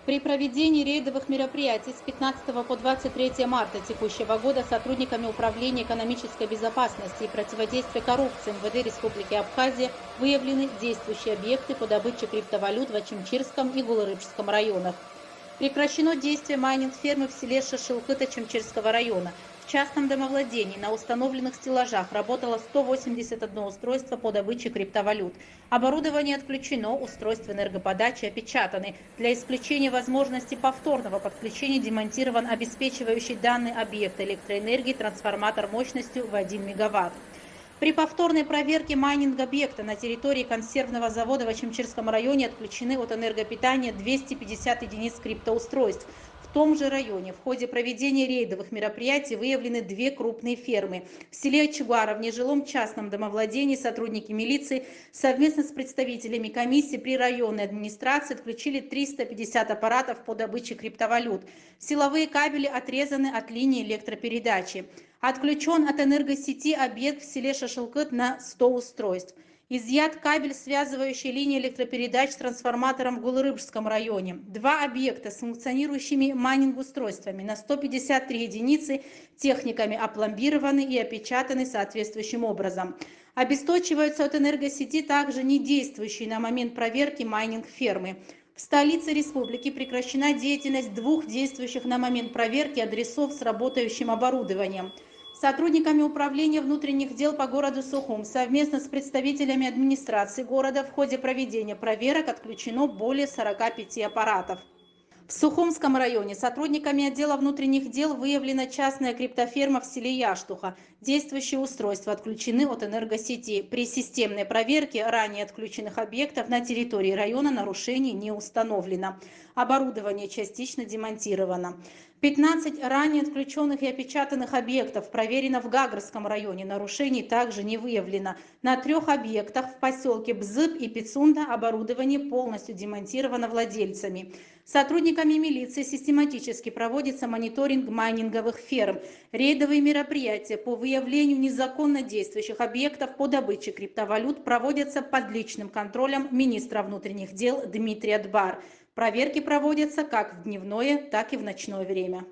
При проведении рейдовых мероприятий с 15 по 23 марта текущего года сотрудниками Управления экономической безопасности и противодействия коррупции МВД Республики Абхазия выявлены действующие объекты по добыче криптовалют в Ачимчирском и Гулырыбском районах. Прекращено действие майнинг-фермы в селе Шашилкыт Ачимчирского района. В частном домовладении на установленных стеллажах работало 181 устройство по добыче криптовалют. Оборудование отключено, устройства энергоподачи опечатаны. Для исключения возможности повторного подключения демонтирован обеспечивающий данный объект электроэнергии трансформатор мощностью в 1 мегаватт. При повторной проверке майнинг-объекта на территории консервного завода в Ачимчирском районе отключены от энергопитания 250 единиц криптоустройств. В том же районе в ходе проведения рейдовых мероприятий выявлены две крупные фермы. В селе Ачугара в нежилом частном домовладении сотрудники милиции совместно с представителями комиссии при районной администрации отключили 350 аппаратов по добыче криптовалют. Силовые кабели отрезаны от линии электропередачи. Отключен от энергосети объект в селе Шашилкыт на 100 устройств. Изъят кабель, связывающий линии электропередач с трансформатором в Гулырыбском районе. Два объекта с функционирующими майнинг-устройствами на 153 единицы техниками опломбированы и опечатаны соответствующим образом. Обесточиваются от энергосети также не действующие на момент проверки майнинг-фермы. В столице республики прекращена деятельность двух действующих на момент проверки адресов с работающим оборудованием. Сотрудниками Управления внутренних дел по городу Сухум совместно с представителями администрации города в ходе проведения проверок отключено более 45 аппаратов. В Сухумском районе сотрудниками отдела внутренних дел выявлена частная криптоферма в селе Яштуха. Действующие устройства отключены от энергосети. При системной проверке ранее отключенных объектов на территории района нарушений не установлено. Оборудование частично демонтировано. 15 ранее отключенных и опечатанных объектов проверено в Гагрском районе. Нарушений также не выявлено. На 3 объектах в поселке Бзып и Пицунда оборудование полностью демонтировано владельцами. Сотрудниками милиции систематически проводится мониторинг майнинговых ферм. Рейдовые мероприятия по выявлению незаконно действующих объектов по добыче криптовалют проводятся под личным контролем министра внутренних дел Дмитрия Дбар. Проверки проводятся как в дневное, так и в ночное время.